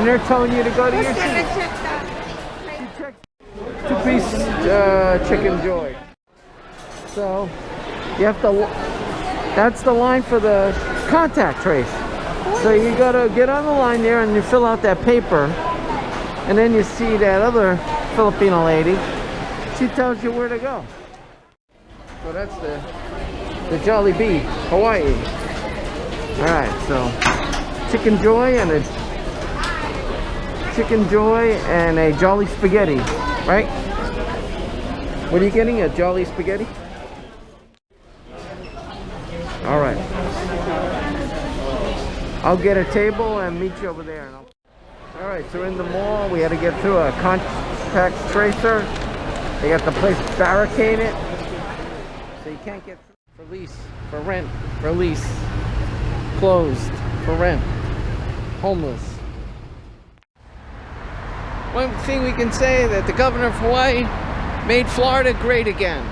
And they're telling you to go to your seat. check that. Two-piece chicken joy. So you have to, that's the line for the contact trace. So you gotta get on the line there and you fill out that paper, and then you see that other Filipino lady. She tells you where to go. So that's the Jollibee Hawaii. Alright, so chicken joy and a Jolly Spaghetti, right? What are you getting? A Jolly Spaghetti? Alright. I'll get a table and meet you over there. Alright, so in the mall we had to get through a contact tracer. They got the place barricaded, so you can't get for lease, for rent, for lease, closed, for rent, homeless. One thing we can say that the governor of Hawaii made Florida great again.